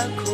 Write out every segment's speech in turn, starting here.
Love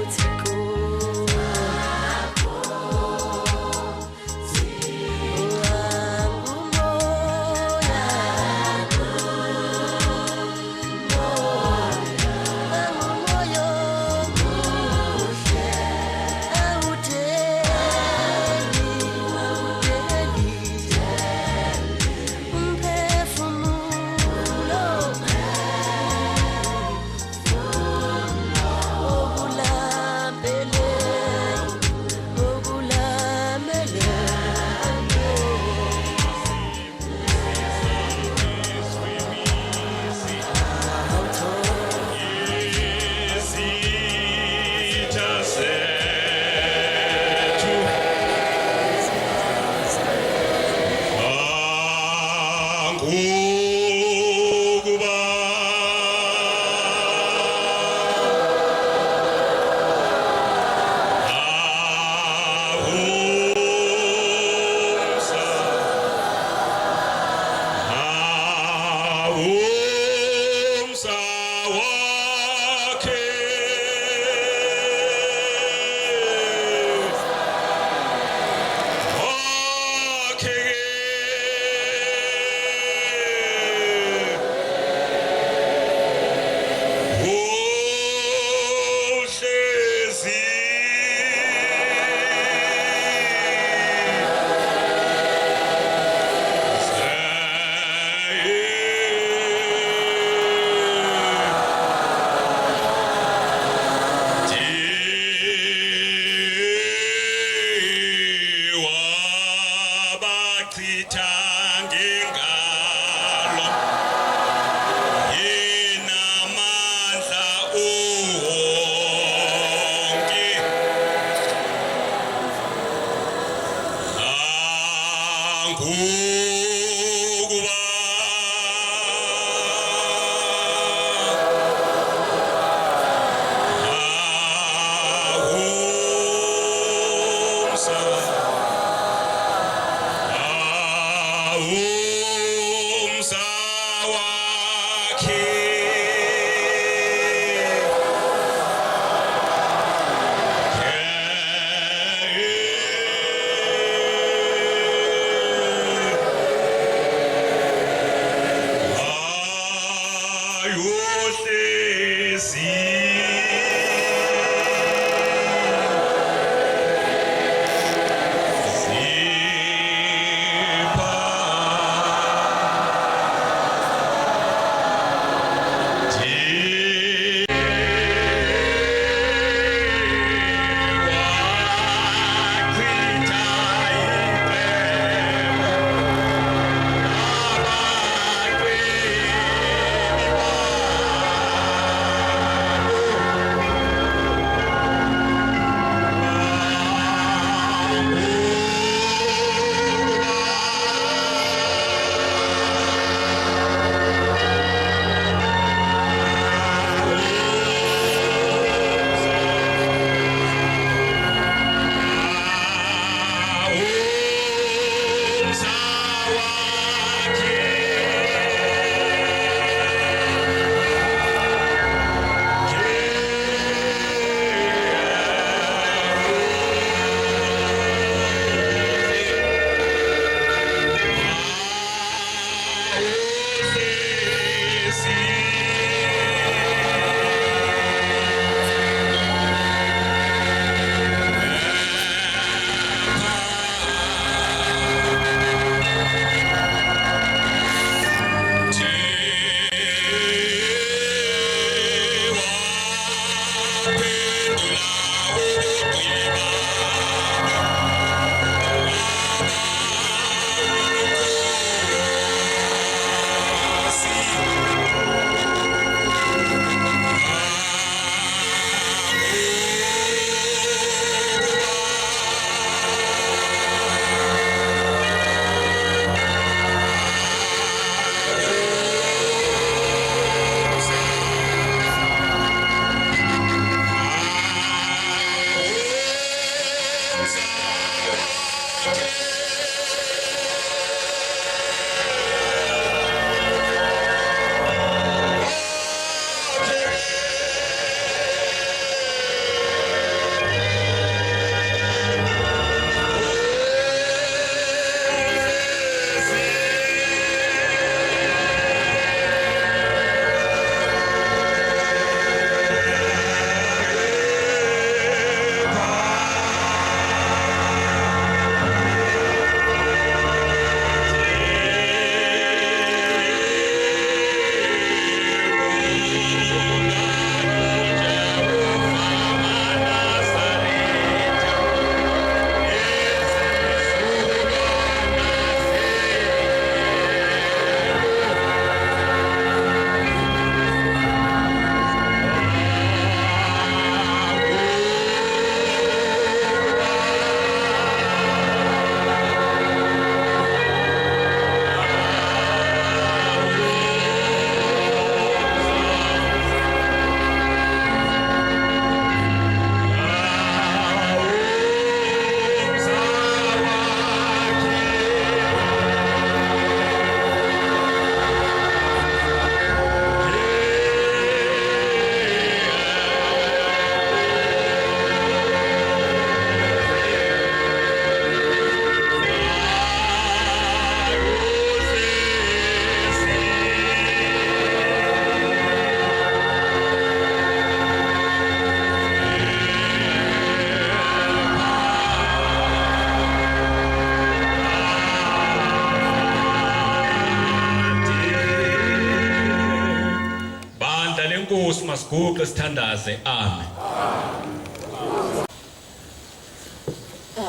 masiguqe sithandaze. Amen.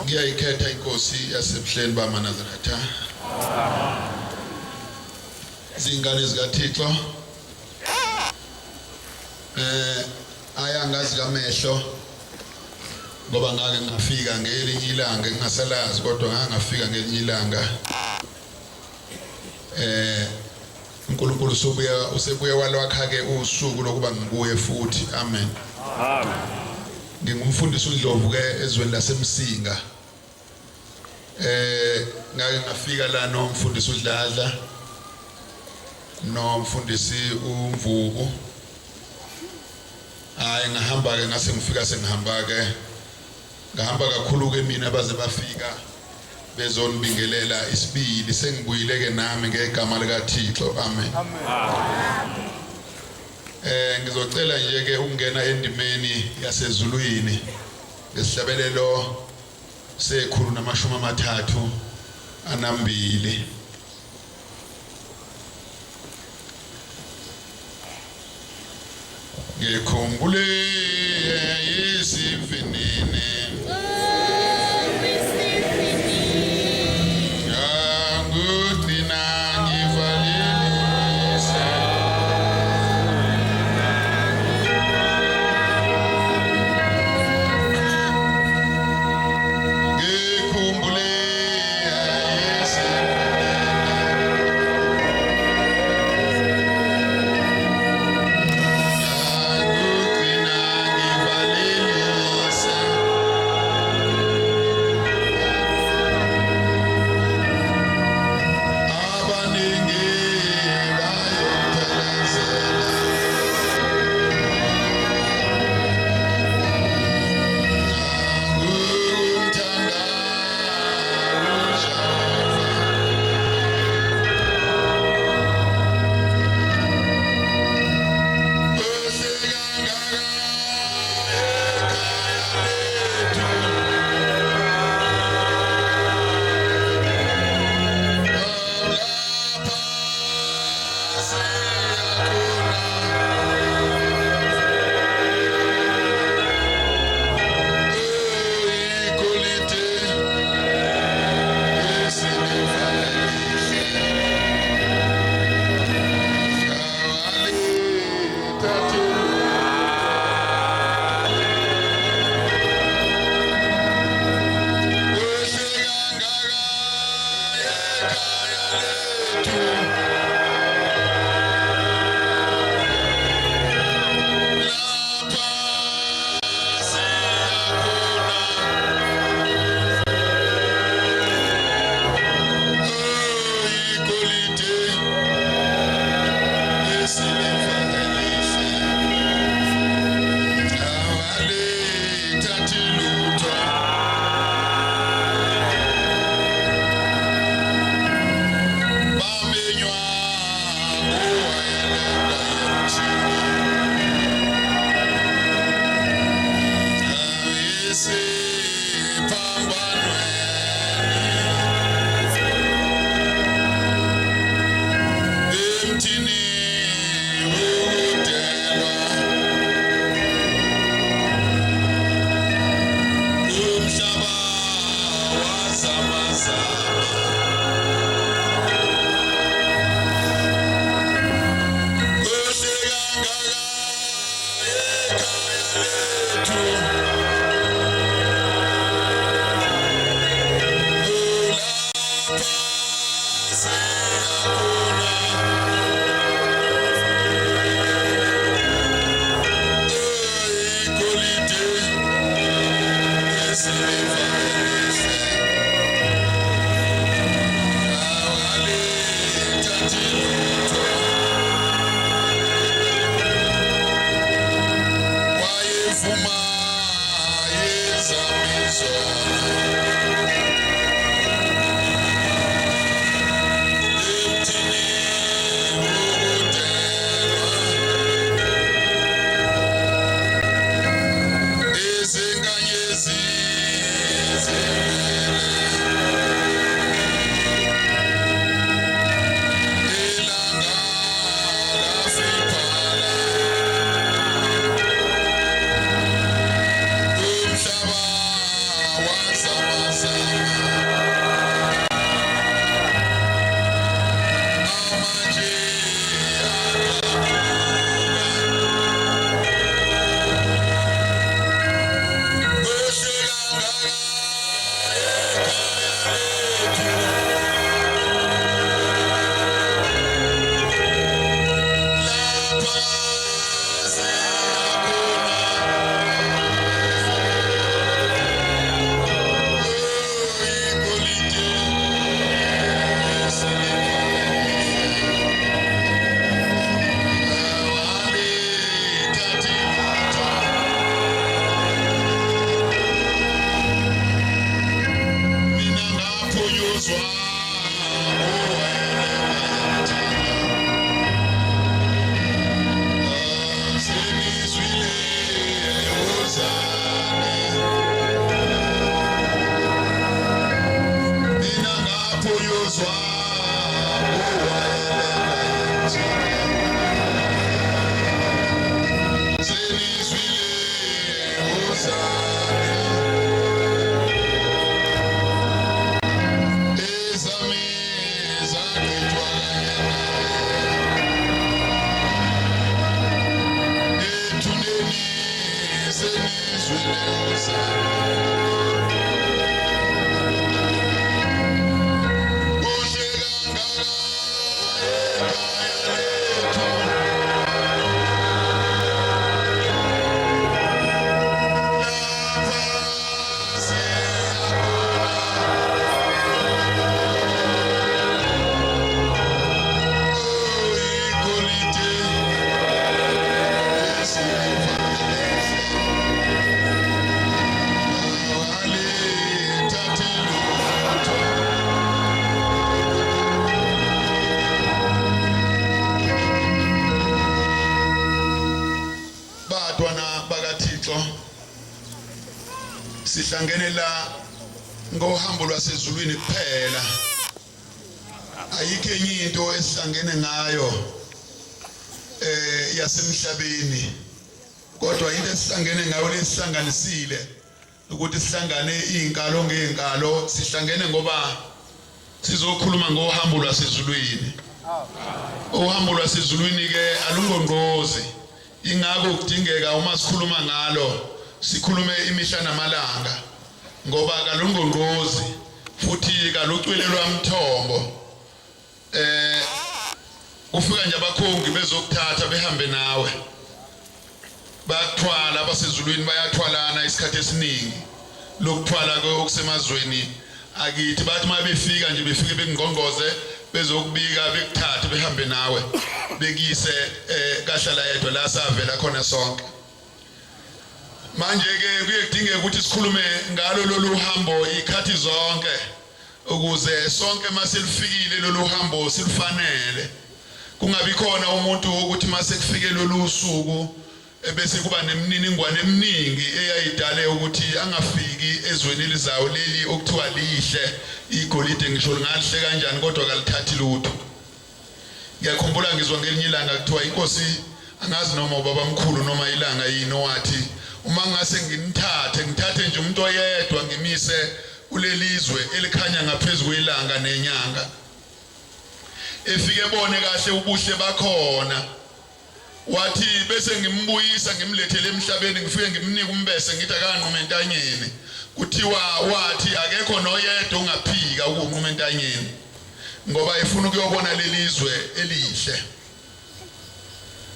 Ngiyayikhetha inkosi yasebuhleni bamaNazaretha. Izingane zikaThixo ayangazi kamehlo ngoba ngake ngafika ngelinye ilanga ngingasalazi kodwa ngangafika ngelinye ilanga uNkulunkulu usebuye walwakha ke usuku lokuba ngibuye futhi. Amen. Amen. Ngingumfundisi uNdlovu ke ezweni laseMsinga. Ngake ngafika la nomfundisi uDladla nomfundisi uMvubu. Ngahamba ke ngase ngifika sengihamba ke ngahamba kakhulu ke mina baze bafika bezonibingelela isibili sengibuyile ke nami ngegama likaThixo. Amen. Ngizocela nje ke ukungena endimeni yasezulwini ngesihlabelelo sekhulu namashumi amathathu anambili. Ngikhumbule isivinini Sihlangene la ngohambo lwasezulwini kuphela. Ayikho enye into esihlangene ngayo yasemhlabeni. Kodwa into esihlangene ngayo lesihlanganisile ukuthi sihlangane izinkalo ngeenkalo, sihlangene ngoba sizokhuluma ngohambo lwasezulwini. Uhambo lwasezulwini ke alungongqozi. Ingakho kudingeka uma sikhuluma ngalo sikhulume imihla namalanga ngoba kalungongqozi futhi kalucwelelwa umthombo. Ufika nje abakhongi bezokuthatha behambe nawe. Bathwala abasezulwini bayathwalana isikhathi esiningi. Lokuthwala okusemazweni akithi bathi mabefika nje befike bekungqongoze bezokubika bekuthathe behambe nawe bekise kahlala yedwa la savela khona sonke. Manje ke kuye kudingeka ukuthi sikhulume ngalo lolu hambo ikhathi zonke ukuze sonke maselifikile lolu hambo silufanele. Kungabi khona umuntu ukuthi mase kufike lolu suku bese kuba nemininingwane eminingi eyayidale ukuthi angafiki ezweni elizayo leli okuthiwa lihle igolide ngisho ngalihle kanjani kodwa kalithathi lutho. Ngiyakhumbula ngizwa ngelinye ilanga kuthiwa inkosi angazi noma ubaba mkhulu noma ilanga yini owathi uma ngase ngithathe nje umuntu oyedwa ngimise kulelizwe elikhanya ngaphezulu kwelanga nenyanga efike bone kahle ubuhle bakhona. Wathi bese ngimbuyisa ngimlethele emhlabeni ngifike ngimnika umbese ngithi akanqume entanyeni. Kuthiwa wathi akekho noyedwa ongaphika ukunquma entanyeni ngoba efuna ukuyobona lelizwe elihle.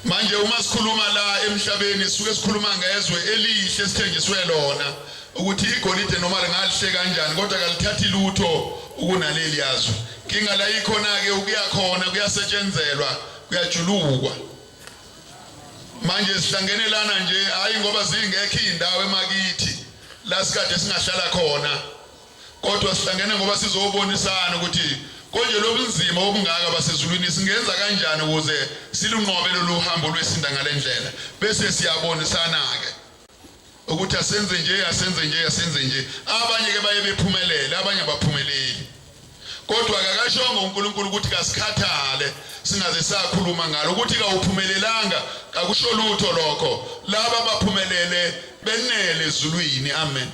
Manje uma sikhuluma la emhlabeni sisuke sikhuluma ngezwe elihle sithenjiswe lona ukuthi igolide noma lingalihle kanjani kodwa kalithathi lutho ukunaleli yazwe. Kinga la ikhona ke ukuyakhona kuyasetshenzelwa kuyajulukwa. Manje sihlangene lana nje hayi ngoba zingekho indawo emakithi la sikade singahlala khona kodwa sihlangene ngoba sizobonisana ukuthi konje lobunzima obungaka basezulwini singenza kanjani ukuze silunqobe lolu hambo lwesinda ngalendlela bese siyabonisana ke ukuthi asenze nje abanye ke baye bephumelele abanye baphumeleli kodwa akakashongo uNkulunkulu ukuthi kasikhathale singaze sakhuluma ngalo ukuthi kawuphumelelanga akusho lutho lokho laba baphumelele benele ezulwini. Amen.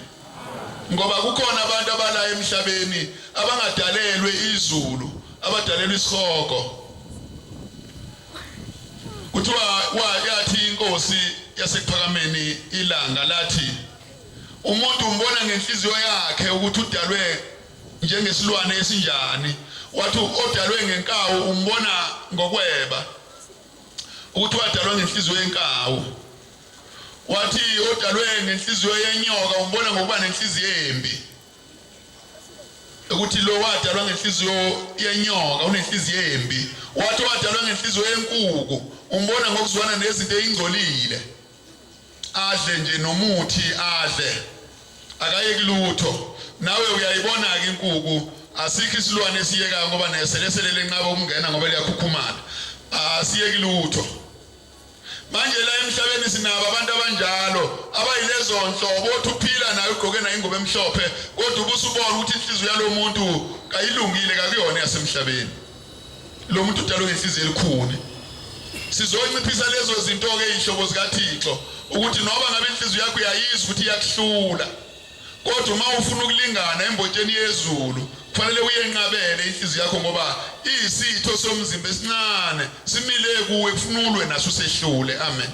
Ngoba kukhona abantu abala emhlabeni abangadalelwe izulu abadalelwe isihoko. Kuthiwa yathi inkosi yasekuphakameni ilanga lathi umuntu umbona ngenhliziyo yakhe ukuthi udalwe njengesilwane esinjani. Wathi odalwe ngenkawu umbona ngokweba ukuthi wadalwa ngenhliziyo yenkawu. Wathi odalwe ngenhliziyo yenyoka umbona ngokuba nenhliziyo embi. Ukuthi lo wadalwa ngenhliziyo yenyoka unenhliziyo embi. Wathi wadalwa ngenhliziyo yenkukhu umbona ngokuzwana nezinto ezingcolile. Adle nje nomuthi adle akayeki lutho. Nawe uyayibona ke inkukhu asikho isilwane esiyeka ngoba neselesele lenqaba ukungena ngoba liyakhukhumala. Asiyeki lutho. Manje la emhlabeni sinaba abantu abanjalo abayilezo nhlobo othi uphila naye ugqoke naye ingobe emhlophe kodwa ubusubona ukuthi inhliziyo yalomuntu kayilungile kakuyona yasemhlabeni. Lo muntu udalwe ngenhliziyo elikhuni. Sizoyinciphisa lezo zinto ke izihlobo zikaThixo ukuthi noba ngabe inhliziyo yakho uyayizwa ukuthi iyakuhlula kodwa uma ufuna ukulingana embotsheni yezulu kufanele uyenqabele inhliziyo yakho ngoba isitho somzimba esincane simile kuwe kufunulwe naso sehlule. Amen.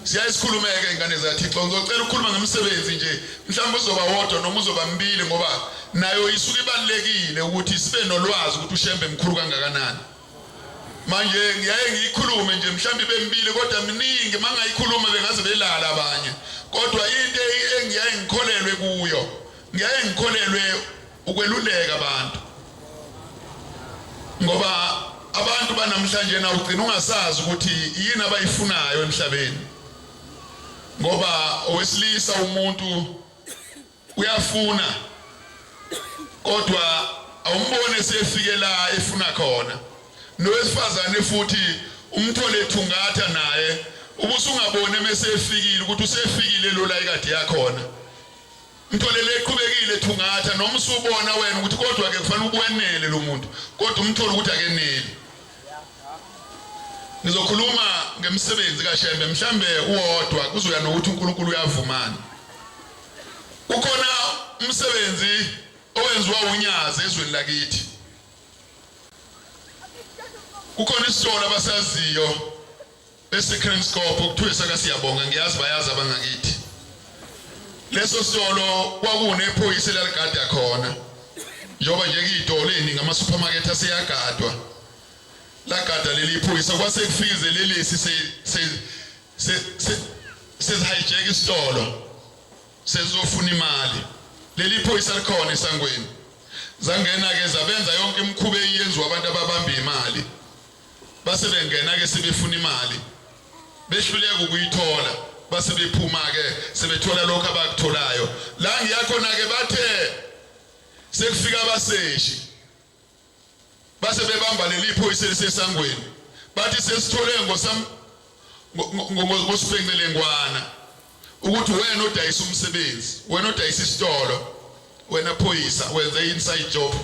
siyasikhulumeke ingane zaThixo ngizocela ukukhuluma ngomsebenzi nje mhlawumbe uzoba wodwa noma uzoba mbili ngoba nayo isuke ibalekile ukuthi sibe nolwazi ukuthi ushembe mkhulu kangakanani manje ngiyaye ngiyikhulume nje mhlawumbe bembili kodwa miningi mangayikhuluma bengaze belala abanye kodwa into engiyaye ngikholelwe kuyo ngiyaye ngikholelwe ukweluleka abantu ngoba abantu banamhlanje na ugcina ungasazi ukuthi yini abayifunayo emhlabeni ngoba owesilisa umuntu uyafuna kodwa awumbone sefike la efuna khona nowesifazane futhi umthole thungatha naye ubusungabone mesefikile ukuthi usefikile lo la ikade yakhona mthole leqhubekile thungatha noma usubona wena ukuthi kodwa ke kufanele ukwenele lo muntu kodwa umthole ukuthi akeneli nizokhuluma ngemsebenzi kaShembe mhlambe uwodwa kuzoya nokuthi uNkulunkulu uyavumana ukhona umsebenzi owenziwa unyazi ezweni lakithi kukhona isitolo abasaziyo eSecretscope okuthiwa sakasiyabonga ngiyazi bayazi abangakithi leso sitolo kwakunephoyisa laligada khona njoba nje kuyitolo eningi ama supermarket asiyagadwa lagada leli phoyisa kwase kufize lelisi se hijack isitolo sezofuna imali leli phoyisa likhona esangweni zangena ke zabenza yonke imikhuba eyenziwa abantu ababamba imali base bengena ke sebefuna imali behluleka ukuyithola base bephuma ke sebethola lokho abakutholayo la ngiyakhona ke bathe sekufika abaseshi base bebamba leli phoyisa lisesangweni bathi sesithole ngosiphencelengwana ukuthi wena odayisa umsebenzi wena odayisa isitolo wena phoyisa wenza inside job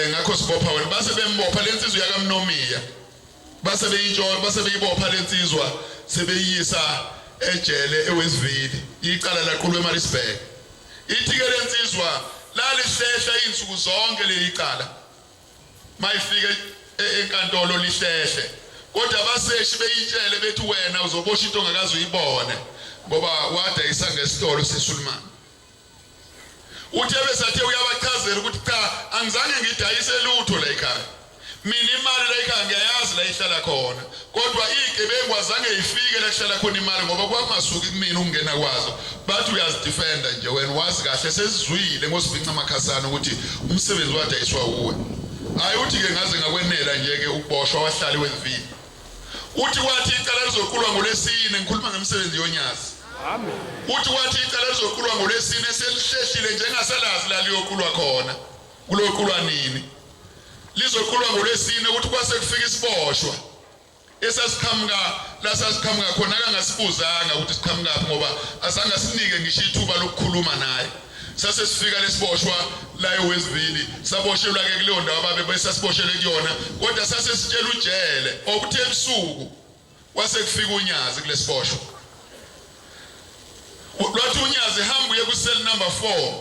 ngakho sibopha wena base bembopha lensizwe yakaMnomiya base beyitshona base beyibopha lensizwa sebeyisa ejele eWestville iqala laqulwa eMaritzburg ithi ke lensizwa lalihlehla insuku zonke leyiqala mayifike enkantolo lihlehle kodwa abaseshi beyitshele bethi wena uzobosha into ongakazi uyibone ngoba wadayisa ngesitolo seSulman uthi ebesathe uyabachazela ukuthi cha angizange ngidayise lutho la ekhaya mina imali la ekhaya ngiyayazi la ihlala khona kodwa igebengu azange ifike la kuhlala khona imali ngoba kwamasuki kumina ukungena kwazo bathi uyazidefenda nje wena wazi kahle sesizwile ngosibinca amakhasana ukuthi umsebenzi wadayiswa uwe hayi uthi ke ngaze ngakwenela nje ke ukuboshwa wahlali weVille uthi wathi icala lizoqulwa ngolesine ngikhuluma ngemsebenzi yonyazi amen uthi wathi icala lizoqulwa ngolesine selihlehlile njengasalazi la liyoqulwa khona kuloqulwa nini lizoqulwa ngolesine ukuthi kwase kufika isiboshwa esasiqhamuka la sasiqhamuka khona kangasibuzanga ukuthi siqhamuka ngoba asanga sinike ngisho ithuba lokukhuluma naye sase sifika lesiboshwa la eWestville saboshelwa ke kuleyo ndawo ababe besasiboshelwe kuyona kodwa sase sitshela ujele okuthe ebusuku kwase kufika unyazi kulesiboshwa lwathi unyazi hamba uye ku cell number 4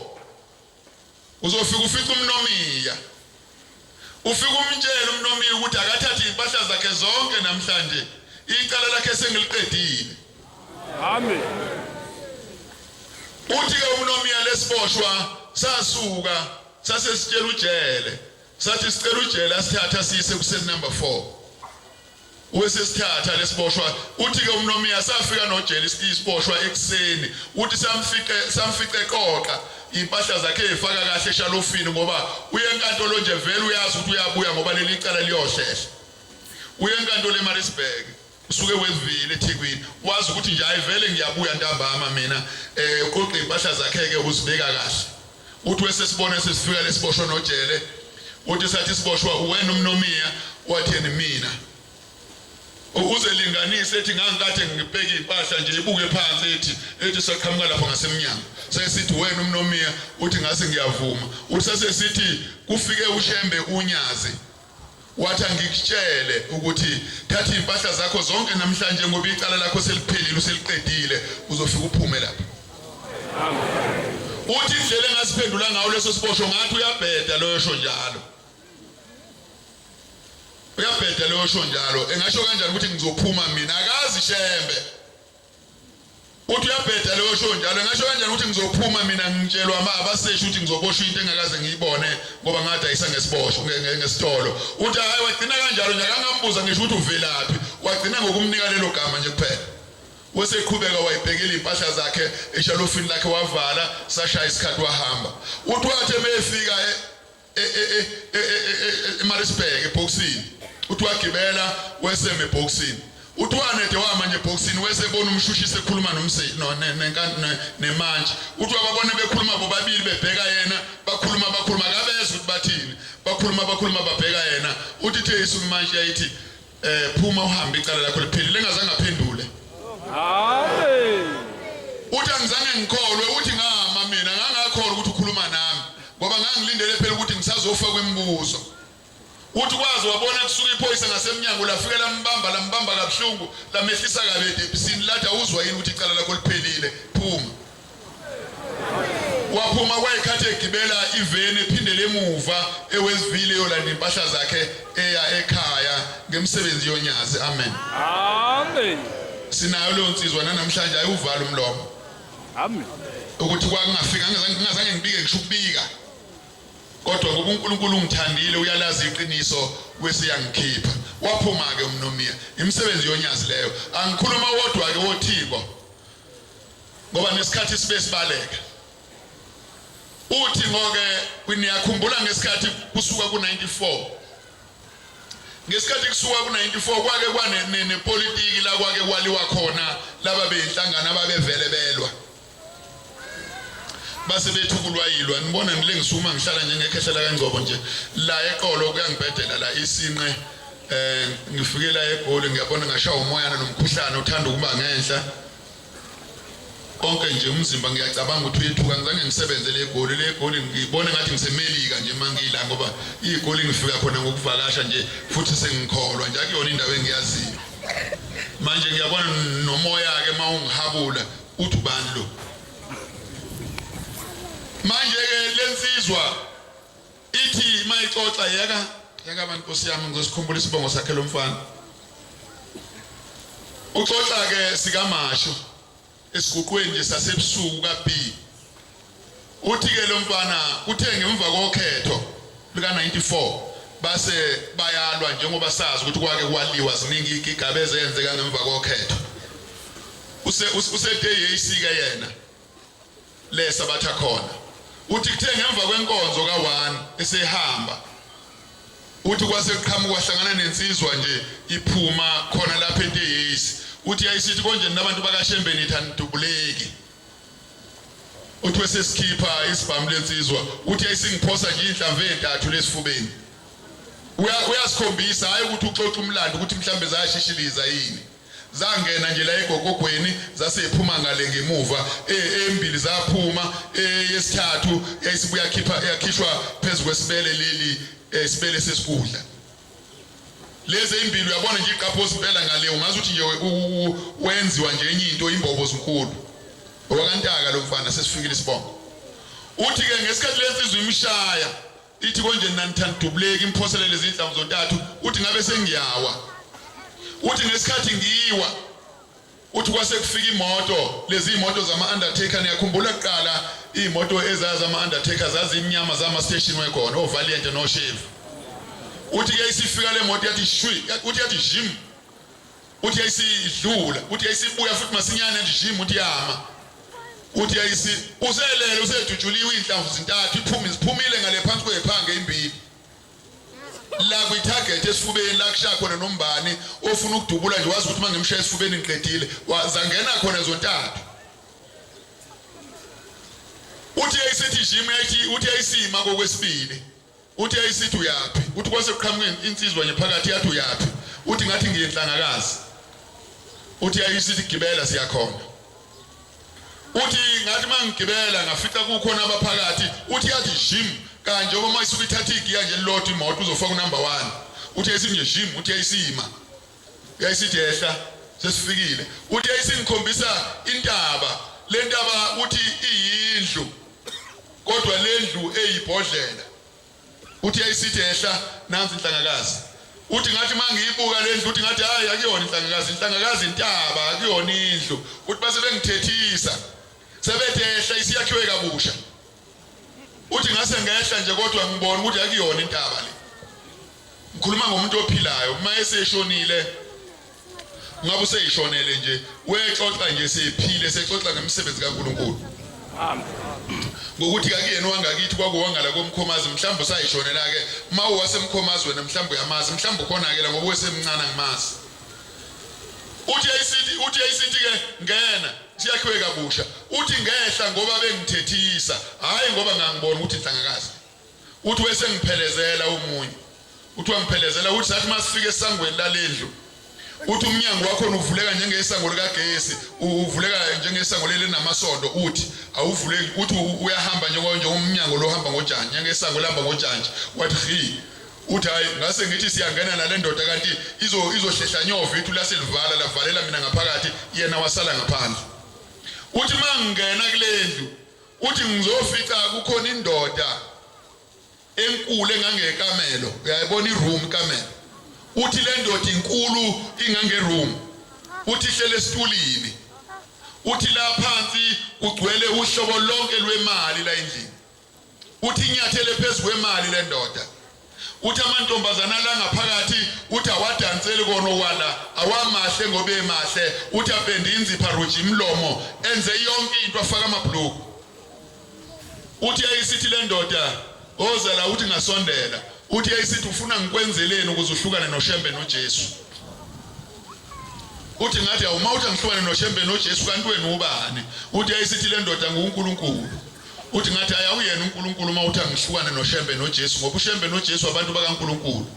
uzofika ufica uMnomiya ufika umtshela uMnomiya ukuthi akathathi impahla zakhe zonke namhlanje icala lakhe sengiliqedile amen uthi ke uMnomiya lesiboshwa sasuka sase sitshela ujele sathi sicela ujele asithatha sise ku cell number 4 wesesithatha lesiboshwa uthi ke uMnomiya safika nojele isiboshwa ekseni uthi samfice eqoqa impahla zakhe efaka kahle eshalofini ngoba uye enkantolo nje vele uyazi ukuthi uyabuya ngoba leli icala liyohlehla uye enkantolo eMaritzburg usuke eWestville eThekwini wazi ukuthi nje ayivele ngiyabuya ntambama mina uqoqa impahla zakhe ke uzibeka kahle uthi wesesibona sesifika lesiboshwa nojele uthi sathi siboshwa wena uMnomiya watheni mina uzelinganise ethi ngangikade ngibheka impahla nje ibuke phansi ethi saqhamuka lapha ngasemnyango sesithi wena uMnomiya uthi ngase ngiyavuma uthi sesithi kufike uShembe unyazi wathi ngikutshele ukuthi thatha impahla zakho zonke namhlanje ngoba icala lakho seliphelile useliqedile uzofika uphume lapha amen uthi indlela engasiphendula ngawo leso siboshwa ngathi uyabheda loyo sho njalo uyabheda leyo sho njalo engasho kanjani ukuthi ngizophuma mina akazi shembe uthi uyabheda leyo sho njalo engasho kanjani ukuthi ngizophuma mina ngitshelwa abaseshi ukuthi ngizoboshwa into engakaze ngiyibone ngoba ngathi ayisangesiboshwa ngesitolo uthi hayi wagcina kanjalo nje akangambuza ngisho ukuthi uvelaphi wagcina ngokumnika lelo gama nje kuphela weseqhubeka wayibhekela impahla zakhe eshalofini lakhe wavala sashaya isikhathi wahamba uthi wathi emefika eMaritzburg eboxini uthi wagibela weseme eboxini uthi wanede wamanje eboxini wesebona umshushisi ekhuluma nemantshi uthi wababona bekhuluma bobabili bebheka yena bakhuluma kabezwe ukuthi bathini bakhuluma babheka yena uthi the isumantshi yayithi phuma uhambe icala lakho liphelile engazange aphendule uthi angizange ngikholwe uthi ngama mina ngangakholwa ukuthi ukhuluma nami ngoba ngangilindele phela ukuthi ngisazofa kwemibuzo uthi kwazi wabona kusuka iphoyisa ngasemnyango lafika lambamba kabuhlungu lamehlisa kabede ebisini lathi awuzwa yini ukuthi icala lakho liphelile phuma waphuma kwayikhathi egibela iveni ephindele emuva eWestville yolanda impahla zakhe eya ekhaya ngemsebenzi yonyazi amen sinayo leyo nsizwa namhlanje ayiwuvala umlomo amen ukuthi kwakungafika ngingazange ngibike ngisho ukubika kodwa ngoba uNkulunkulu ungithandile uyalazi iqiniso wesiyangikhipha waphuma ke umnomiya imisebenzi yonyazi leyo angikhuluma wodwa ke wothiko ngoba nesikhathi sibe sibaleka uthi ngoke kuniyakhumbula ngesikhathi kusuka ku94 ngesikhathi kusuka ku94 kwake kwanepolitiki la kwake kwaliwa khona laba beyinhlangana ababevele belwa base bethukulwa yilwa nibona ngile ngisuma ngihlala njengekhehlela kaNgcobo nje la eqolo kuyangibhedela la isinqe ngifike la eGoli ngiyabona ngashaya umoyana nomkhuhlane uthanda ukuba ngenhla konke nje umzimba ngiyacabanga ukuthi uyethuka ngizange ngisebenzele eGoli ngibone ngathi ngisemelika nje mangila ngoba iGoli ngifika khona ngokuvakasha nje futhi sengikholwa nje akuyona indawo engiyaziyo manje ngiyabona nomoya ke mawungihabula uthi ubani lo manje ke lensizwa ithi mayixoxa yeka abantu Nkosi yami ngizosikhumbula isibongo sakhe lo mfana uxoxa ke sikaMasho esiguqweni nje sasebusuku kaB uthi ke lo mfana uthe ngemva kokhetho lika 94 base bayalwa njengoba sazi ukuthi kwake kwaliwa ziningi igigaba ezenzeka ngemva kokhetho usede yeyisika yena lesa batha khona uthi kuthe ngemva kwenkonzo ka1 esehamba uthi kwase kuqhamuka kwahlangana nensizwa nje iphuma khona lapha enteyisi uthi yayisithi konje nabantu bakashembeni ithandubuleki uthi wesesikhipha isibhamu lensizwa uthi yayisingiphosa nje inhlamvu ezintathu lesifubeni uyasikhombisa hayi ukuthi uxoxa umlando ukuthi mhlambe zashishiliza yini zangena nje la egogogweni zasephuma ngale ngemuva embili zaphuma yesithathu yayisibuya yakhishwa phezulu kwesibele leli isibele sesikudla lezi imbili uyabona nje iqapho sibela ngale ungazi ukuthi nje wenziwa nje enye into imbobo zinkulu okwakantaka lo mfana sesifikile isibongo uthi ke ngesikhathi lensizwe imshaya ithi konje nanithandubuleki imphoselele izinhlamvu zontathu uthi ngabe sengiyawa uthi ngesikhathi ngiyiwa uthi kwase kufika imoto lezi imoto zama-undertaker niyakhumbula kuqala imoto ezazi ama-undertaker zazi imnyama zama-station wekhona oValiant noShave uthi ke isifika le moto yathi shwi uthi yathi jim uthi yayisidlula uthi yayisibuya futhi masinyane nje jim uthi yama uthi yayisi uselele usedutshuliwe inhlamvu zintathu iphumile ngale phansi kwephange imbili la kwi-target esifubeni la kushaya khona nombani ofuna ukudubula nje wazi ukuthi mangimshaya esifubeni ngiqedile wazangena khona zontathu uthi yayisithi jim uthi yayisima kokwesibili uthi yayisithi uyapi uthi kwase kuqhamuka insizwa nje phakathi yathi uyapi uthi ngathi ngiyenhlangakazi uthi yayisithi gibela siyakhona uthi ngathi mangigibela ngafica kukhona abaphakathi uthi yathi jim kanje ngoba mayisuka ithatha igiya nje lilodwa imoto uzofaka unumber 1 uthi yayisithi nje jim uthi yayisima yayisithi ehla sesifikile uthi yayisingikhombisa intaba le ntaba uthi iyindlu kodwa le ndlu eyibhodlela uthi yayisithi ehla nansi inhlangakazi uthi ngathi mangiyibuka lendlu uthi ngathi hayi akuyona inhlangakazi intaba akuyona indlu uthi base bengithethisa sebethehla isiyakhiwe kabusha uthi ngase ngehla nje kodwa ngibona ukuthi akuyona intaba le ngikhuluma ngomuntu ophilayo uma eseshonile ngabe useyishonele nje wexoxa nje sephile sexoxa ngemisebenzi kaNkuluNkulu ngokuthi akuyena wangakithi kwakuwangala komkhomazi mhlawumbe usayishonela ke mawu wasemkhomazweni mhlawumbe uyamazi mhlawumbe ukhonakela ngoba wesemncane ngimazi uthi ayisithi ke ngena siyakhiwe kabusha uthi ngehla ngoba bengithethisa hayi ngoba ngangibona ukuthi inhlangakazi uthi wese ngiphelezela umunye uthi wangiphelezela uthi sathi masifike esangweni lalendlu uthi umnyango wakho uvuleka njengesango likagesi uvuleka njengesango lelinamasondo uthi awuvuleki uthi uyahamba njengomnyango lo hamba ngojani njengesango lihamba ngojantshi wathi uthi hayi ngase ngithi siyangena nale ndoda kanti izohlehla nyova ithu laselivala lavalela mina ngaphakathi yena wasala ngaphandle uthi mangena kulendlu uthi ngizofica kukhona indoda enkulu engangekamelo uyayibona iroom kamelo uthi le ndoda inkulu ingangeroom uthi ihlele esitulini uthi la phansi kugcwele uhlobo lonke lwemali la endlini uthi inyathele phezulu kwemali le ndoda uthi amantombazana la ngaphakathi uthi awadanseli konowala awamahle ngobe emahle uthi apende inzipha ruji imlomo enze yonke into afaka amabhluku uthi ayisithi le ndoda ozela uthi ngasondela uthi ayisithi ufuna ngikwenzeleni ukuze uhlukane noShembe noJesu uthi ngathi awuma uthi ngihlukane noShembe noJesu kanti wena ubani uthi ayisithi le ndoda nguNkulunkulu uthi ngathi ayawuyena uNkulunkulu uma uthi ngihlukane noShembe noJesu ngoba uShembe noJesu abantu bakaNkulunkulu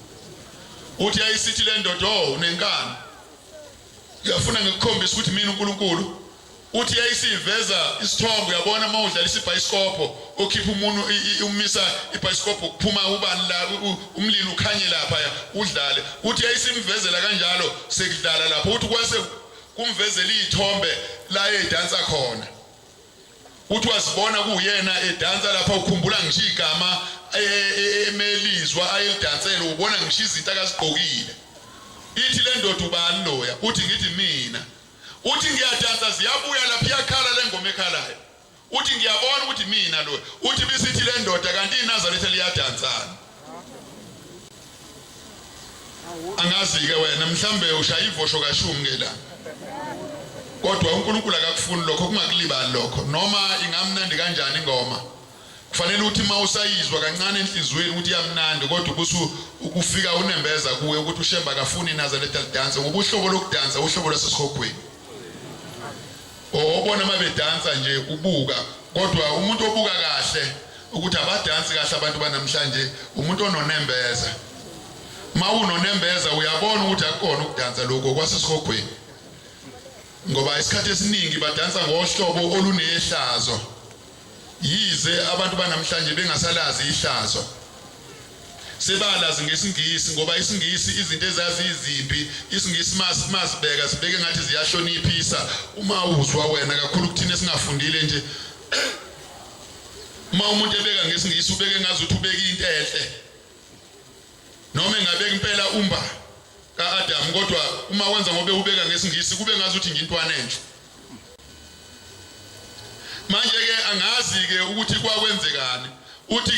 uthi ayisithi le ndoda unenkani uyafuna ngikukhombisa ukuthi mina uNkulunkulu uthi ayisiveza isithombe uyabona uma udlala isibhayiskopo okhipha umuntu umisa ibhayiskopo kuphuma ubani la umlilo ukhanye lapha udlale uthi ayisimvezela kanjalo sekudlala lapho uthi kwase kumvezela izithombe la edansa khona uthi wasibona kuyena edansa lapha ukhumbula ngisho igama emelizwa ayidansela ubona ngisho izinto akasigqokile ithi le ndoda ubani loya uthi ngithi mina uthi ngiyadansa ziyabuya lapha iyakhala lengoma ekhalayo uthi ngiyabona ukuthi mina lo uthi bisithi le ndoda kanti iNazaretha liyadansana angazi ke wena mhlambe ushaya ivosho kashumi ke la kodwa uNkulunkulu akakufuni lokho kungakulibali lokho noma ingamnandi kanjani ingoma kufanele ukuthi mawusayizwa kancane enhlizweni ukuthi yamnandi kodwa ubusu ukufika unembeza kuwe ukuthi uShembe akafuni iNazaretha lidanse ngoba uhlobo lokudansa uhlobo lwasesikhokweni obona mabedansa nje ubuka kodwa umuntu obuka kahle ukuthi abadansi kahle abantu banamhlanje umuntu ononembeza mawunonembeza uyabona ukuthi akukona ukudansa lokho kwasesikhokweni ngoba isikhathi esiningi badansa ngohlobo olunehlazo yize abantu banamhlanje bengasalazi ihlazo sebalazi ngesingisi ngoba isingisi izinto ezazi izimpi isingisi masibeka sibeke ngathi ziyahloniphisa uma uzwa wena kakhulu kuthina singafundile nje uma umuntu ebeka ngesingisi ubeke ngazi ukuthi ubeka into enhle noma engabeka impela umba kaAdam kodwa uma wenza ngobe ubeka ngesingisi kube ngazi ukuthi ngintwana enhle manje ke angazi ke ukuthi kwakwenzekani uthi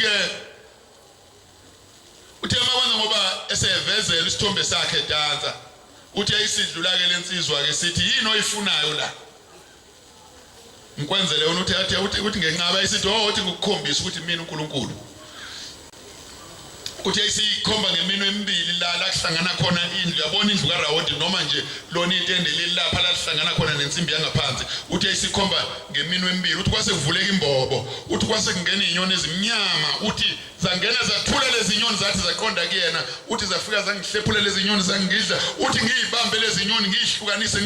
amawenza ngoba esevezela isithombe sakhe dansa uthi ayisidlula ke lensizwa ke sithi yini oyifunayo la ngikwenzele wena uthi ngenqaba isithi uthi ngikukhombisa ukuthi mina uNkulunkulu uthi ayisikhomba ngeminwe emibili la kuhlangana khona indlu yabona indlu kaRawodi noma nje lona itende leli lapha la kuhlangana khona nensimbi yangaphansi uthi ayisikhomba ngeminwe emibili uthi kwase kuvuleka imbobo uthi kwase kungena izinyoni ezimnyama uthi zangena zathula lezi zinyoni zathi zaqonda kuyena uthi zafika zangihlephula lezi zinyoni zangidla uthi ngiyibambe lezi zinyoni ngihlukanise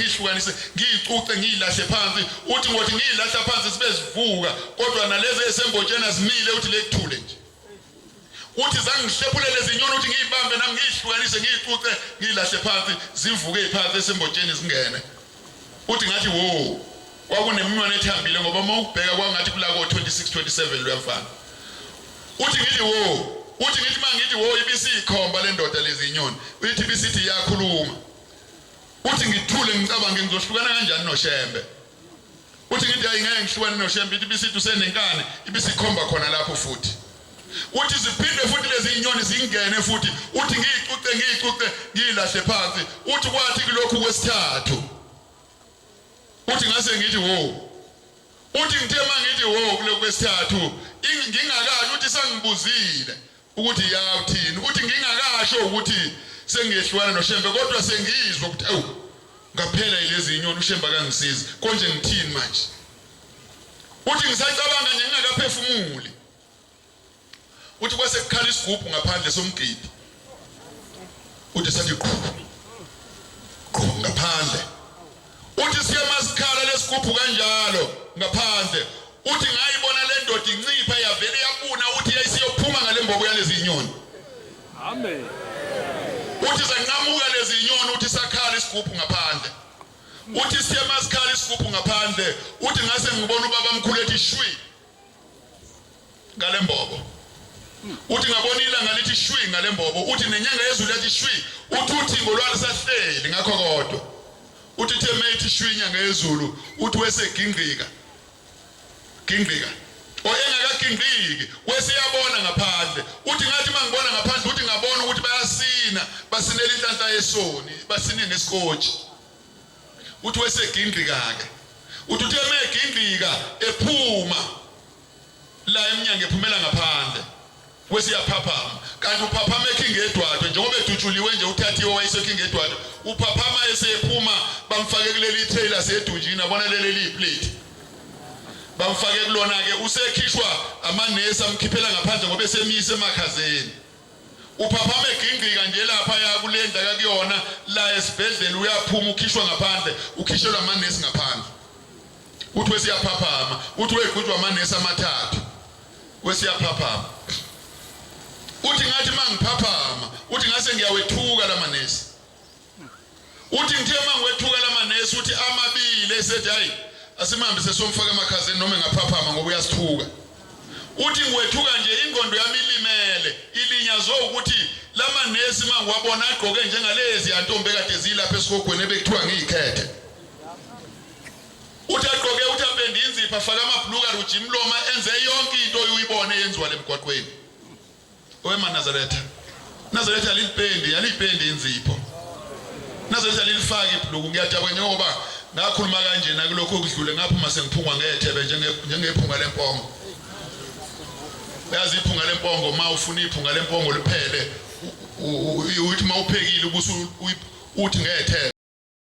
ngiyicuce ngiyilahle phansi uthi ngothi ngiyilahla phansi sibe zivuka kodwa nalezi esembotshena zimile uthi lekuthule nje uthi zangihlephule lezi zinyoni uthi ngiyibambe nami ngiyihlukanise ngiyicuce ngiyilahle phansi zivuke phansi esembotsheni zingene uthi ngathi wo kwakuneminwana ethambile ngoba uma ukubheka kwangathi kulako 26-27 luyafana uthi ngithi wo uthi ngithi mangithi wo ibisikhomba le ndoda lezi inyoni uyithi bisithi iyakhuluma uthi ngithule ngicabange ngizohlukana kanjani noShembe uthi ngithi ayingeke ngihlukane noShembe ithi bisithi usenenkani ibisikhomba khona lapho futhi uthi ziphinde futhi lezi inyoni zingene futhi uthi ngiyicuce ngilahle phansi uthi kwathi kulokhu kwesithathu uthi ngase ngithi wo uthi ngithe mangithi wo kulokhu kwesithathu ngingakazi uthi sangibuzile ukuthi yathini uthi ngingakasho ukuthi sengiyehlukana noShembe kodwa sengizwa ukuthi awu ngaphela ilezi inyoni uShembe akangisizi konje ngithini manje uthi ngisacabanga nje ngingakaphefumuli uthi kwase kukhala isigubhu ngaphandle somgidi uthi sathi qhu ngaphandle uthi siye masikhala lesigubhu kanjalo ngaphandle uthi ngayibona le ndoda incipha yavele yabuna uthi yayisiyophuma ngale mbobo yalezi inyoni amen uthi sanqamuka lezi inyoni uthi sakhala isigubhu ngaphandle uthi siye masikhala isigubhu ngaphandle uthi ngase ngibona ubaba mkhulu ethi shwi ngale mbobo uthi ngabona ilanga lithi shwi ngale mbobo uthi nenyanga yezulu yathi shwi uthi ngolwala sahleli ngakho kodwa uthi themethi shwi inyanga yezulu uthi wesegingqika engakagingqiki wesiyabona ngaphandle uthi ngathi mangibona ngaphandle uthi ngabona ukuthi bayasina basinela inhlanhla yesoni basine nesikotshi uthi wesegingqika-ke uthi emegingqika ephuma la eminyanga ephumela ngaphandle wesiyaphaphama kanti uphaphama ekhingedwadwe njengoba edutshuliwe nje uthathiwe wayesekhingedwadwe uphaphama esephuma bamfake kuleli trailer sedunjini abona leli plate bamfake kulona ke usekhishwa amanesi amkhiphela ngaphandle ngoba esemise emakhazeni uphaphama egingqika nje lapha yakulenda kakuyona la esibhedlela uyaphuma ukhishwa ngaphandle ukhishelwa amanesi ngaphandle uthi wesiyaphaphama uthi wegqujwa amanesi amathathu wesiyaphaphama uthi ngathi mangiphaphama uthi ngase ngiyawethuka lamanesi uthi ngithe mangwethuka lamanesi uthi amabili esethi hayi asimhambe sesomfaka emakhazeni noma ngaphaphama ngoba uyasithuka uthi ngwethuka nje ingqondo yami ilimele ilinyazwe ukuthi lamanesi mangiwabona agqoke njengalezi yantombe kade zilapha esikogweni ebekuthiwa ngiyikhethe uthi agqoke uthi apende inzipho afaka amabhuluka rujimloma enze yonke into uyibone yenziwa lemgwaqweni owema Nazaretha lilipendi inzipho Nazaretha lilifaki ibhuluku ngiyajabula njengoba ngakhuluma kanje nakulokho okudlule ngaphuma sengiphungwa ngethebe njengephunga lempongo uyazi iphunga lempongo ma ufuna iphunga lempongo liphele uthi mawuphekile ubusu uthi ngethebe